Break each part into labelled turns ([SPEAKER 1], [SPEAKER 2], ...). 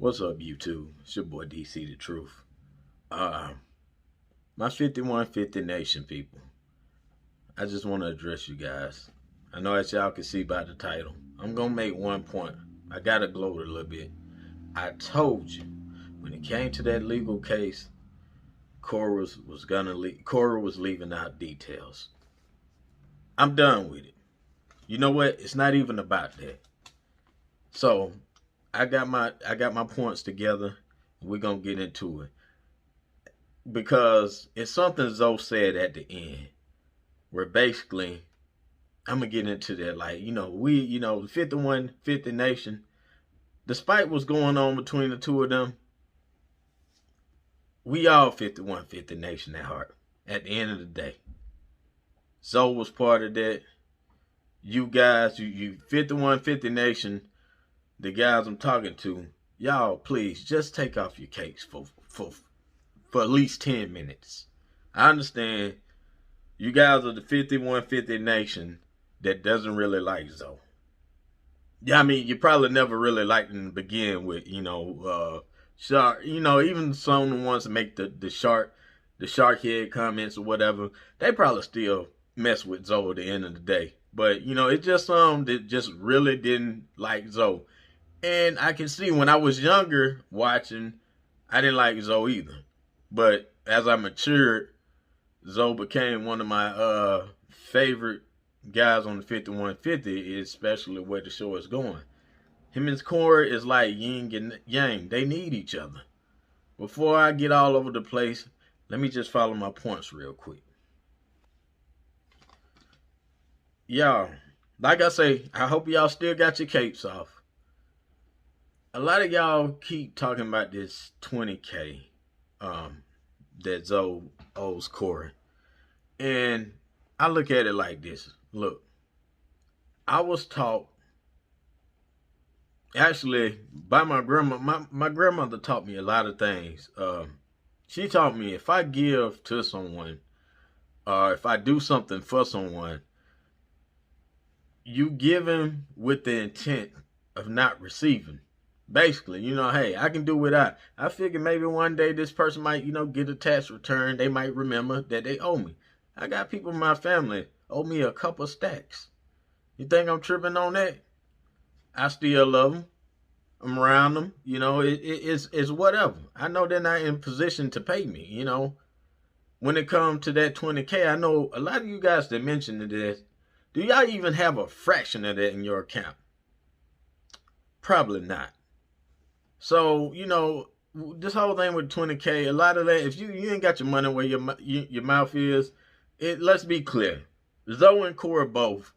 [SPEAKER 1] What's up, YouTube? It's your boy DC the Truth. My 5150 Nation people, I just want to address you guys. I know as y'all can see by the title, I'm going to make one point. I got to gloat a little bit. I told you, when it came to that legal case, Cora was leaving out details. I'm done with it. You know what? It's not even about that. So I got my points together. We're gonna get into it because it's something Zoe said at the end, where basically I'm gonna get into that. Like, the 5150 Nation, despite what's going on between the two of them, we all 5150 Nation at heart. At the end of the day, Zoe was part of that. You guys, you 5150 Nation, the guys I'm talking to, y'all, please just take off your capes for at least 10 minutes. I understand you guys are the 5150 Nation that doesn't really like Zoe. Yeah, I mean, you probably never really liked him to begin with, shark, even some of the ones that make the shark head comments or whatever, they probably still mess with Zoe at the end of the day. But, it's just some that just really didn't like Zoe. And I can see when I was younger watching, I didn't like Zoe either. But as I matured, Zoe became one of my favorite guys on the 5150, especially where the show is going. Him and Cora is like yin and yang. They need each other. Before I get all over the place, let me just follow my points real quick. Y'all, like I say, I hope y'all still got your capes off. A lot of y'all keep talking about this 20K that Zoe owes Cora. And I look at it like this. Look, I was taught, actually, by my grandma. My grandmother taught me a lot of things. She taught me if I give to someone, or if I do something for someone, you give him with the intent of not receiving. Basically, hey, I can do without. I figure maybe one day this person might, get a tax return. They might remember that they owe me. I got people in my family owe me a couple stacks. You think I'm tripping on that? I still love them. I'm around them. It's whatever. I know they're not in position to pay me, When it comes to that 20K, I know a lot of you guys that mentioned this, do y'all even have a fraction of that in your account? Probably not. So, this whole thing with 20K, a lot of that, if you ain't got your money where your mouth is, let's be clear. Zoe and Cora both,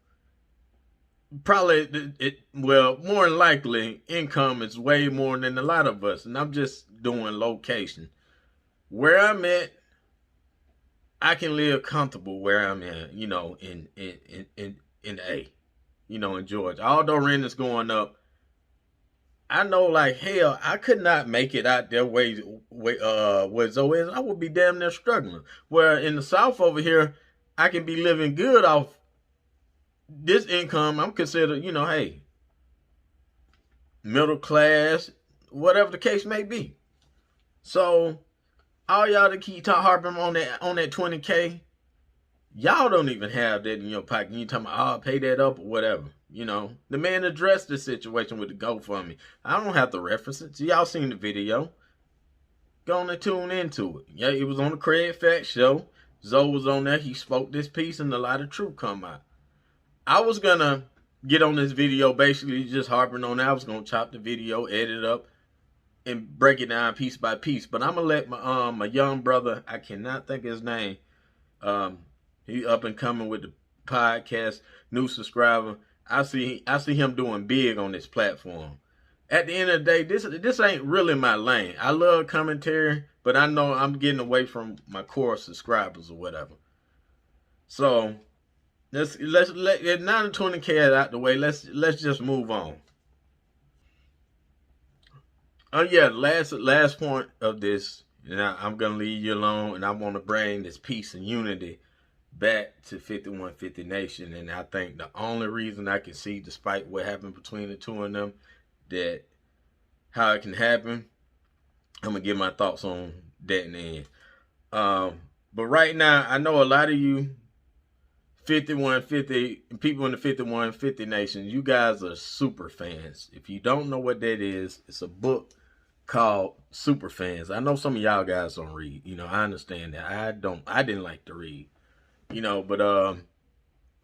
[SPEAKER 1] probably, more than likely, income is way more than a lot of us. And I'm just doing location. Where I'm at, I can live comfortable where I'm at, in A, in Georgia. Although rent is going up, I know, like hell, I could not make it out there where Zoe is. I would be damn near struggling. Where in the South over here, I can be living good off this income. I'm considered, hey, middle class, whatever the case may be. So all y'all that keep harping on that 20K, y'all don't even have that in your pocket. You talking about, oh, pay that up or whatever. The man addressed the situation with the GoFundMe. I don't have to reference it. So y'all seen the video. Go on and tune into it. Yeah, it was on the Craig Fact Show. Zoe was on there. He spoke this piece and a lot of truth come out. I was going to get on this video basically just harping on that. I was going to chop the video, edit it up, and break it down piece by piece. But I'm going to let my young brother, I cannot think of his name, he up and coming with the podcast, new subscriber. I see him doing big on this platform. At the end of the day, this ain't really my lane. I love commentary, but I know I'm getting away from my core subscribers or whatever. So let's let now the 20K out the way. Let's just move on. Oh yeah, last point of this, and I'm gonna leave you alone, and I want to bring this peace and unity back to 5150 Nation. And I think the only reason I can see, despite what happened between the two of them, that how it can happen. I'm gonna give my thoughts on that in the end. But right now, I know a lot of you 5150 people in the 5150 Nation, you guys are super fans. If you don't know what that is, it's a book called Super Fans. I know some of y'all guys don't read. I understand that. I didn't like to read. But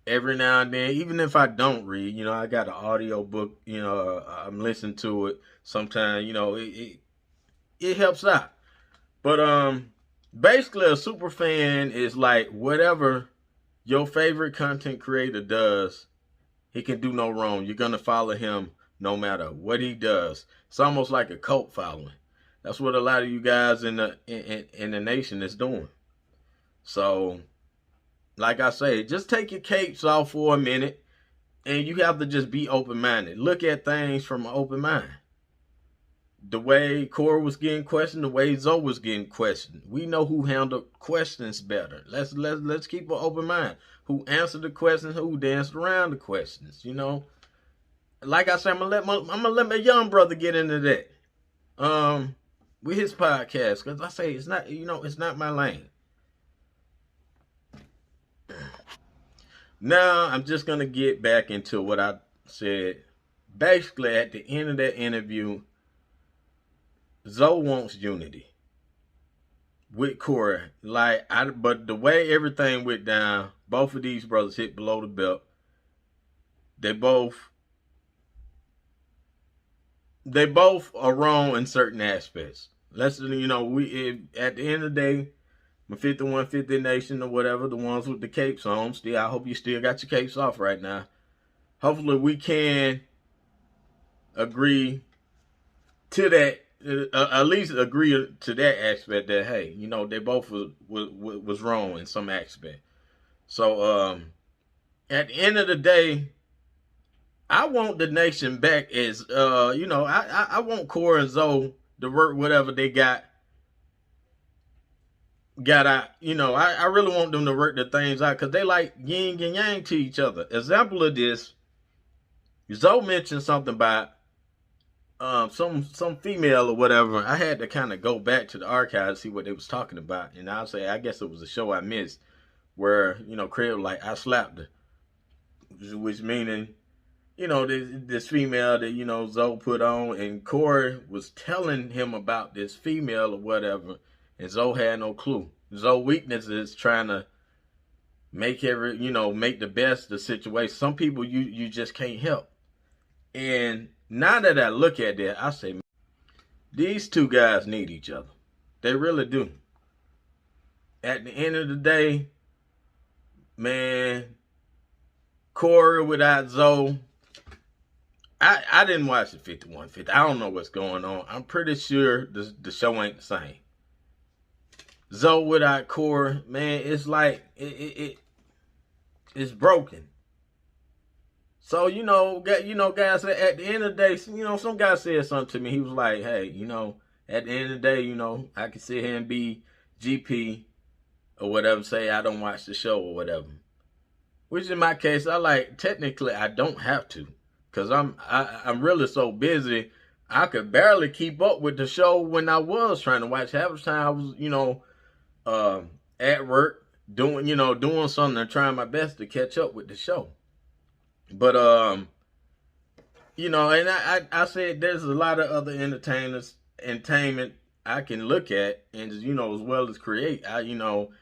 [SPEAKER 1] every now and then, even if I don't read, I got an audio book, I'm listening to it. Sometimes, it helps out. But basically a super fan is like whatever your favorite content creator does, he can do no wrong. You're gonna follow him no matter what he does. It's almost like a cult following. That's what a lot of you guys in the nation is doing. So, like I say, just take your capes off for a minute, and you have to just be open-minded. Look at things from an open mind. The way Cora was getting questioned, the way Zoe was getting questioned. We know who handled questions better. Let's keep an open mind. Who answered the questions, who danced around the questions, Like I said, I'm gonna let my young brother get into that. With his podcast, because I say it's not, it's not my lane. Now I'm just gonna get back into what I said. Basically, at the end of that interview, Zoe wants unity with Corey. But the way everything went down, both of these brothers hit below the belt. They both are wrong in certain aspects. At the end of the day, my 5150 Nation or whatever, the ones with the capes on, I hope you still got your capes off right now. Hopefully we can agree to that. At least agree to that aspect that, hey, they both was wrong in some aspect. So at the end of the day, I want the nation back as I want Cora and Zoe to work whatever they got out. I really want them to work the things out because they like yin and yang to each other. Example of this, Zoe mentioned something about some female or whatever. I had to kind of go back to the archive to see what they was talking about, and I'll say I guess it was a show I missed where Craig was like, I slapped her, which meaning this female that Zoe put on, and Corey was telling him about this female or whatever, and Zoe had no clue. Zoe's weakness is trying to make the best of the situation. Some people you just can't help. And now that I look at that, I say, these two guys need each other. They really do. At the end of the day, man, Corey without Zoe, I didn't watch the 5150. I don't know what's going on. I'm pretty sure the show ain't the same. Zoe without Corey, man, it's like it's broken. So, guys, at the end of the day, some guy said something to me. He was like, hey, at the end of the day, I can sit here and be GP or whatever, say I don't watch the show or whatever. Which in my case, technically I don't have to. Because I'm really so busy, I could barely keep up with the show when I was trying to watch. Half the time I was, at work, doing something and trying my best to catch up with the show. But, and I said there's a lot of other entertainment I can look at and, as well as create. I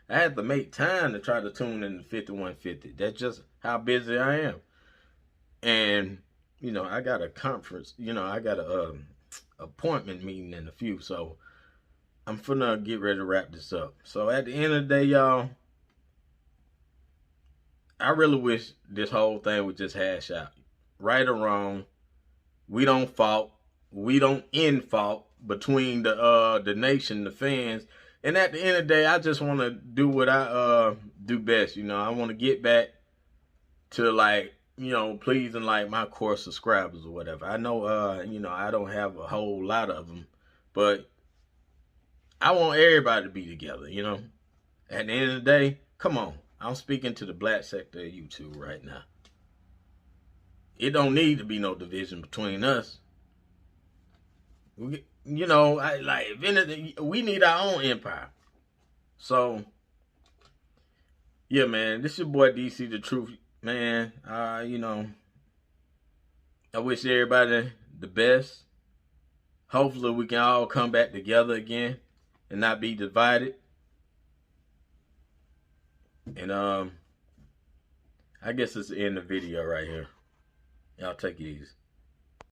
[SPEAKER 1] had to make time to try to tune in the 5150. That's just how busy I am. And, I got a conference, I got a appointment meeting in a few, so I'm finna get ready to wrap this up. So at the end of the day, y'all, I really wish this whole thing would just hash out. Right or wrong, we don't fault. We don't end fault between the nation, the fans. And at the end of the day, I just want to do what I do best. I want to get back to pleasing my core subscribers or whatever. I know I don't have a whole lot of them, but I want everybody to be together. At the end of the day, come on. I'm speaking to the black sector of YouTube right now. It don't need to be no division between us. You know, if anything, we need our own empire. So, yeah, man, this your boy DC the Truth, man. You know, I wish everybody the best. Hopefully, we can all come back together again and not be divided. And I guess it's the end of the video right here. Y'all take it easy.